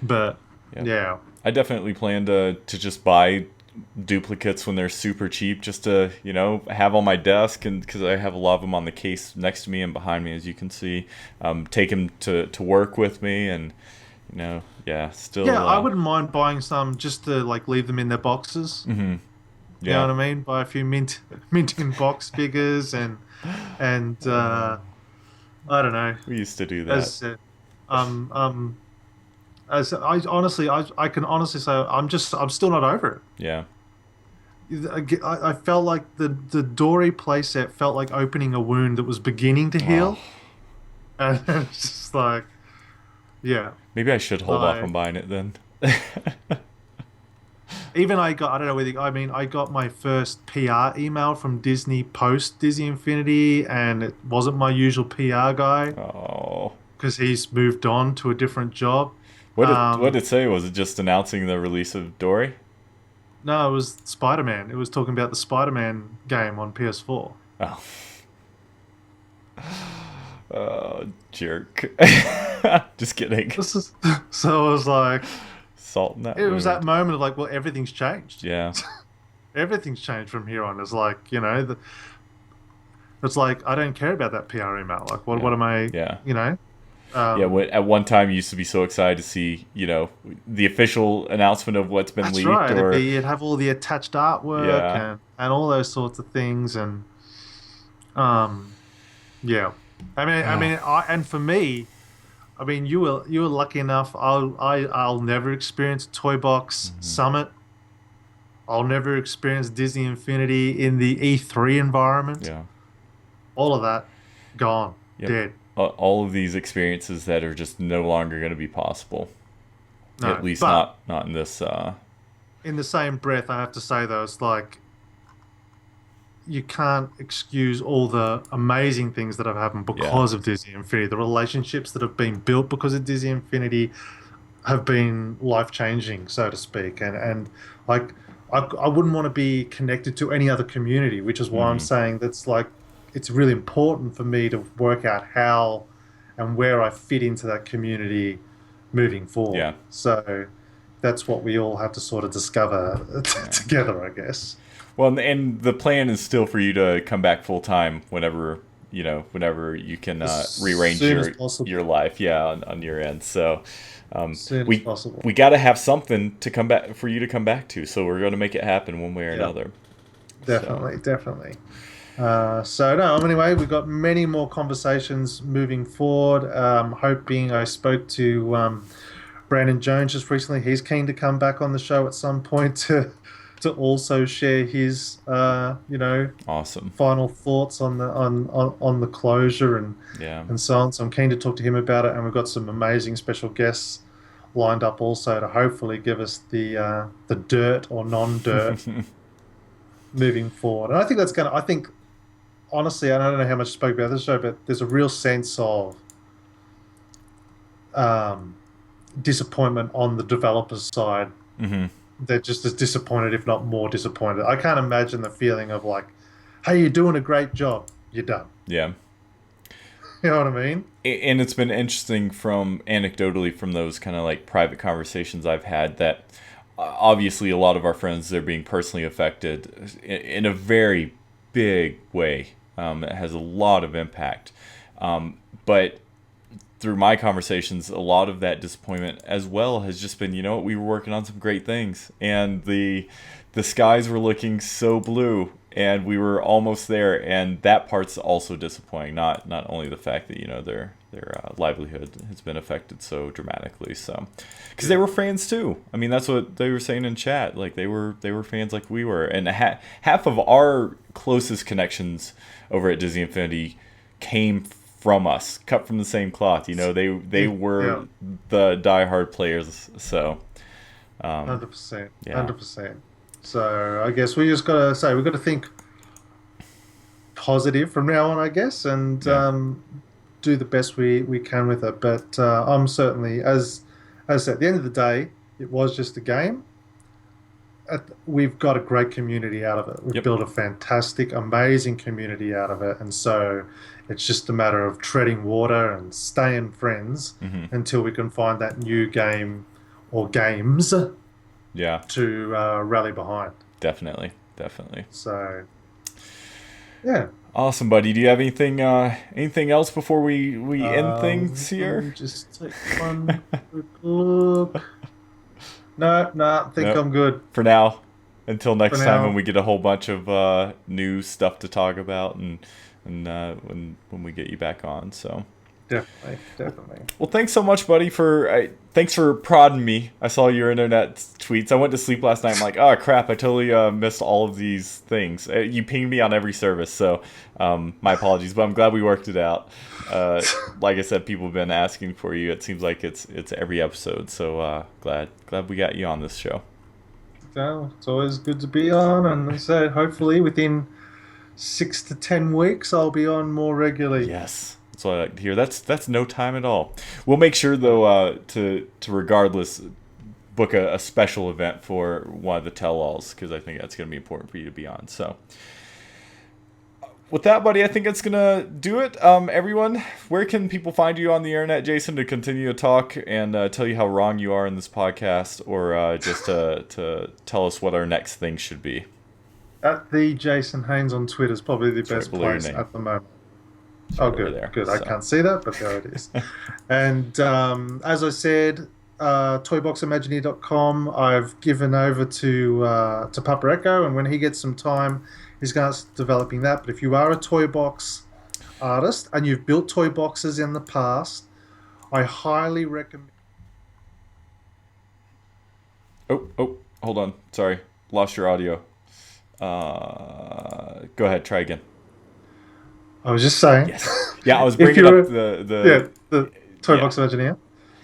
But yeah. yeah, I definitely plan to just buy duplicates when they're super cheap, just to have on my desk, and because I have a lot of them on the case next to me and behind me, as you can see. Take them to work with me, and yeah, yeah, still. I wouldn't mind buying some just to like leave them in their boxes. Hmm. You know Yeah. what I mean? Buy a few mint in box figures and I don't know. We used to do As I that. said, um um as I can honestly say I'm still not over Yeah. it. I felt like the Dory playset felt like opening a wound that was beginning to Oh, heal, and it's just like, yeah. maybe I should hold off I on buying it then. Even I don't know whether I mean I got my first PR email from Disney post Disney Infinity, and it wasn't my usual PR guy Oh, because he's moved on to a different job. what did Um, it say? Was it just announcing the release of Dory? no, it was Spider-Man. It was talking about the Spider-Man game on PS4. Oh, jerk. Just kidding. This is so I was like, Salt in that it was that wound. moment of like, well, everything's changed. Yeah. Everything's changed from here on. It's like, it's like I don't care about that PR email. Like, what Yeah. am I? Yeah. You know? Yeah, Um, at one time you used to be so excited to see, the official announcement of what's been That's leaked, right. or You'd have all the attached artwork yeah, and all those sorts of things, and um, yeah. And for me, I mean, you were lucky enough. I'll never experience Toy Box hmm, Summit. I'll never experience Disney Infinity in the E3 environment. yeah, All of that gone, yep. dead. All of these experiences that are just no longer going to be possible. At No, least but not in this. in the same breath, I have to say though, it's like you can't excuse all the amazing things that have happened Yeah, because of Disney Infinity. The relationships that have been built because of Disney Infinity have been life changing, so to speak. And like I wouldn't want to be connected to any other community, which is why I'm hmm, saying that's like it's really important for me to work out how and where I fit into that community moving forward. yeah, So that's what we all have to sort of discover yeah. together, I guess. Well, and the plan is still for you to come back full time whenever you can As rearrange soon as your possible. life, yeah, on your end. So As soon as we possible. we got to have something to come back for you to come back to. So we're going to make it happen one way or Yeah, another. So definitely, definitely. So no, anyway, we've got many more conversations moving forward. Hoping I spoke to Brandon Jones just recently. He's keen to come back on the show at some point to to also share his, Awesome. final thoughts on the closure Yeah. and so on. So I'm keen to talk to him about it, and we've got some amazing special guests lined up also to hopefully give us the dirt or non-dirt moving forward. And I think that's gonna. I think honestly, and I don't know how much I spoke about this show, but there's a real sense of um, disappointment on the developers' side. Hmm. They're just as disappointed, if not more disappointed. I can't imagine the feeling of like, "Hey, you're doing a great job. You're done." Yeah. You know what I mean? And it's been interesting from anecdotally from those kind of like private conversations I've had that obviously a lot of our friends are being personally affected in a very big way. It has a lot of impact. But through my conversations, a lot of that disappointment as well has just been, you know what, we were working on some great things, and the skies were looking so blue, and we were almost there, and that part's also disappointing. Not only the fact that their livelihood has been affected so dramatically, so because they were fans too. I mean, that's what they were saying in chat. Like they were fans like we were, and half of our closest connections over at Disney Infinity came from us, cut from the same cloth. They Yeah, were the diehard players. So 100%, yeah, 100%. So I guess we just gotta say we've got to think positive from now on, I guess, and yeah, do the best we can with it. But I'm certainly, as I said, at the end of the day, it was just a game. We've got a great community out of it. We've yep, built a fantastic, amazing community out of it, and so it's just a matter of treading water and staying friends hmm, until we can find that new game or games yeah, to rally behind. definitely, definitely. So yeah. Awesome, buddy. Do you have anything else before we end things Let here? me just take one quick look. No, no, I think Nope. I'm good For now, until for next time when now. we get a whole bunch of new stuff to talk about, and when we get you back on. So. Definitely, definitely. Well, thanks so much, buddy. Thanks for prodding me. I saw your internet tweets. I went to sleep last night. I'm like, oh crap! I totally missed all of these things. You pinged me on every service, so my apologies. But I'm glad we worked it out. Like I said, people have been asking for you. It seems like it's every episode. So glad we got you on this show. So it's always good to be on, and I said hopefully within 6 to 10 weeks I'll be on more regularly. Yes. That's what I like to hear. That's no time at all. We'll make sure though to regardless book a special event for one of the tell-alls because I think that's going to be important for you to be on. So with that, buddy, I think that's gonna do it. Everyone, where can people find you on the internet, Jason, to continue to talk and tell you how wrong you are in this podcast, or just to tell us what our next thing should be? At the Jason Haynes on Twitter is probably the It's right best below your place name. at the moment. It's Oh, right over good, there. good. I So can't see that, but there it is. And as I said, toyboximagineer.com, I've given over to Papa Echo, and when he gets some time, he's going to start developing that. But if you are a toy box artist and you've built toy boxes in the past, I highly recommend. oh, hold on. Sorry, lost your audio. Go ahead. Try again. I was just saying, Yes. Yeah, I was if bringing up you're the yeah the toy yeah. box Imagineer,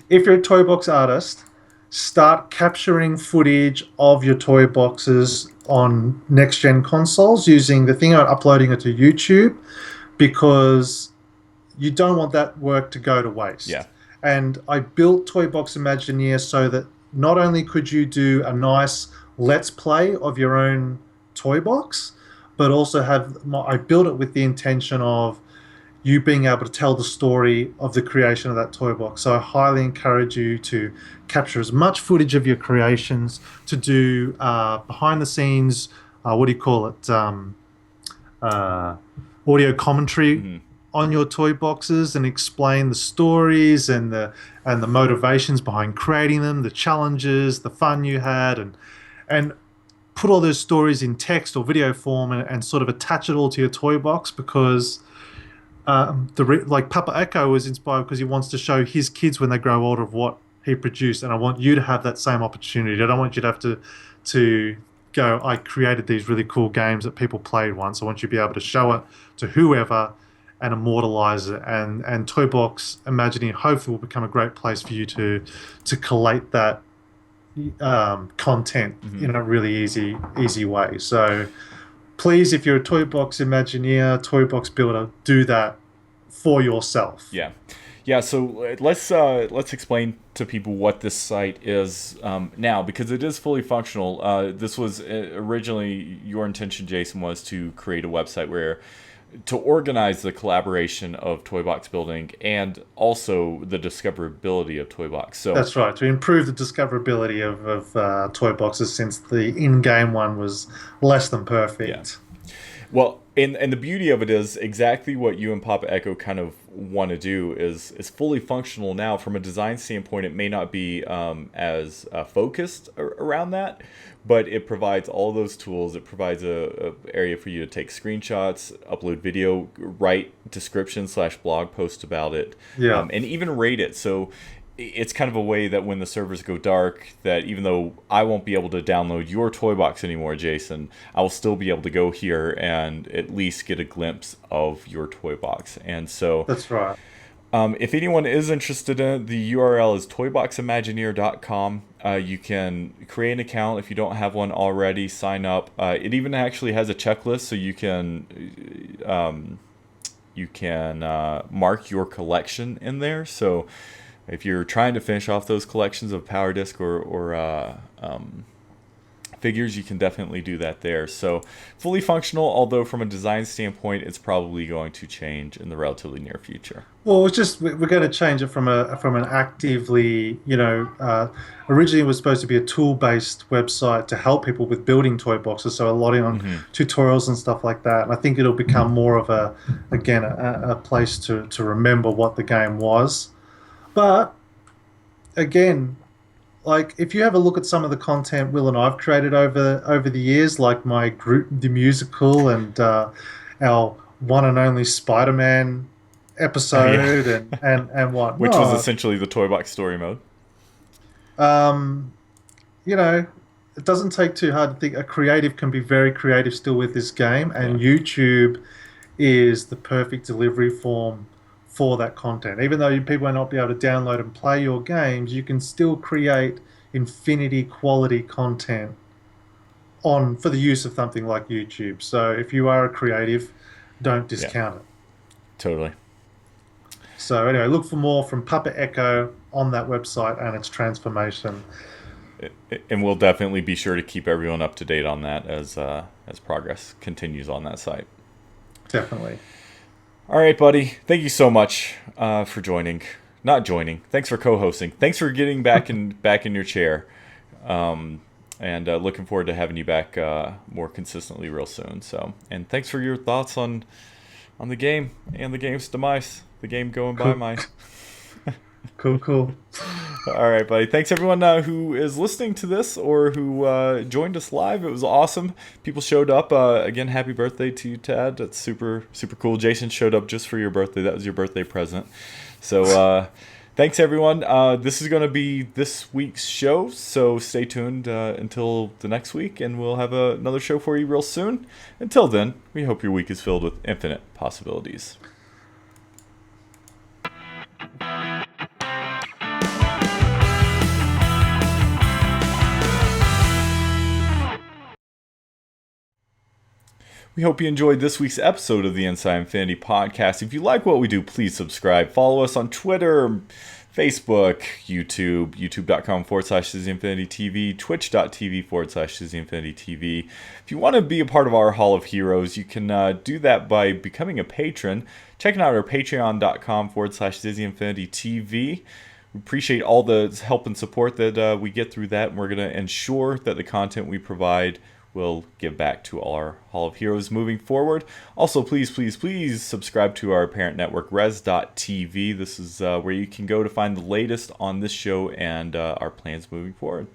if you're a toy box artist, start capturing footage of your toy boxes on next gen consoles using the thing about uploading it to YouTube because you don't want that work to go to Yeah. waste. And I built Toy Box Imagineer so that not only could you do a nice let's play of your own toy box, but also I built it with the intention of you being able to tell the story of the creation of that toy box. So I highly encourage you to capture as much footage of your creations, to do behind the scenes, what do you call it? Uh, Audio commentary Hmm. on your toy boxes and explain the stories and the motivations behind creating them, the challenges, the fun you had, and put all those stories in text or video form and sort of attach it all to your toy box because like Papa Echo was inspired because he wants to show his kids when they grow older of what he produced, and I want you to have that same opportunity. I don't want you to have to go, I created these really cool games that people played once. I want you to be able to show it to whoever and immortalize it. And Toy Box Imagineer hopefully will become a great place for you to collate that content Hmm. in a really easy way. So please, if you're a Toy Box Imagineer, Toy Box builder, do that for yourself. Yeah, yeah. So let's explain to people what this site is now, because it is fully functional. This was originally your intention, Jason, was to create a website where to organize the collaboration of toy box building and also the discoverability of toy box. So That's right, to improve the discoverability of toy boxes since the in-game one was less than yeah. perfect. Well, and the beauty of it is exactly what you and Papa Echo kind of want to do is fully functional now. From a design standpoint, it may not be as focused around that, but it provides all those tools. It provides a area for you to take screenshots, upload video, write description / blog post about it, Yeah, and even rate it. So it's kind of a way that when the servers go dark, that even though I won't be able to download your toy box anymore, Jason, I will still be able to go here and at least get a glimpse of your toy box. And so that's right. if anyone is interested in it, the URL is toyboximagineer.com. You can create an account if you don't have one already, sign up. It even actually has a checklist, so you can mark your collection in there. So if you're trying to finish off those collections of Power Disc or figures, you can definitely do that there. So fully functional, although from a design standpoint, it's probably going to change in the relatively near future. Well, it's just we're going to change it from an actively, originally it was supposed to be a tool-based website to help people with building toy boxes, so a lot on Hmm. tutorials and stuff like that. And I think it'll become more of a place to remember what the game was. But again, like if you have a look at some of the content Will and I've created over the years, like my group, the musical, and our one and only Spider-Man Oh yeah, episode, and which was whatnot. essentially the toy box story mode. Um, you know, it doesn't take too hard to think. A creative can be very creative still with this game, Yeah, and YouTube is the perfect delivery form for that content. Even though people may not be able to download and play your games, you can still create infinity quality content on for the use of something like YouTube. So if you are a creative, don't yeah, discount it. totally. So anyway, look for more from Puppet Echo on that website and its transformation. And we'll definitely be sure to keep everyone up to date on that as progress continues on that site. Definitely. All right, buddy. Thank you so much for joining. Not joining. Thanks for co-hosting. Thanks for getting back in your chair. And looking forward to having you back more consistently real soon. So, and thanks for your thoughts on the game and the game's demise. The game going by Cool. my. Cool. All right, buddy. Thanks everyone who is listening to this or who joined us live. It was awesome. People showed up. Again, happy birthday to you, Tad. That's super cool. Jason showed up just for your birthday. That was your birthday present. So thanks everyone. This is going to be this week's show. So stay tuned until the next week, and we'll have another show for you real soon. Until then, we hope your week is filled with infinite possibilities. We hope you enjoyed this week's episode of the Inside Infinity podcast. If you like what we do, please subscribe. Follow us on Twitter, Facebook, YouTube, youtube.com/DizzyInfinityTV, twitch.tv/DizzyInfinityTV. If you want to be a part of our Hall of Heroes, you can do that by becoming a patron. Checking out our patreon.com/DizzyInfinityTV. We appreciate all the help and support that we get through that, and we're going to ensure that the content we provide will give back to all our Hall of Heroes moving forward. Also, please subscribe to our parent network, res.tv. This is where you can go to find the latest on this show and our plans moving forward.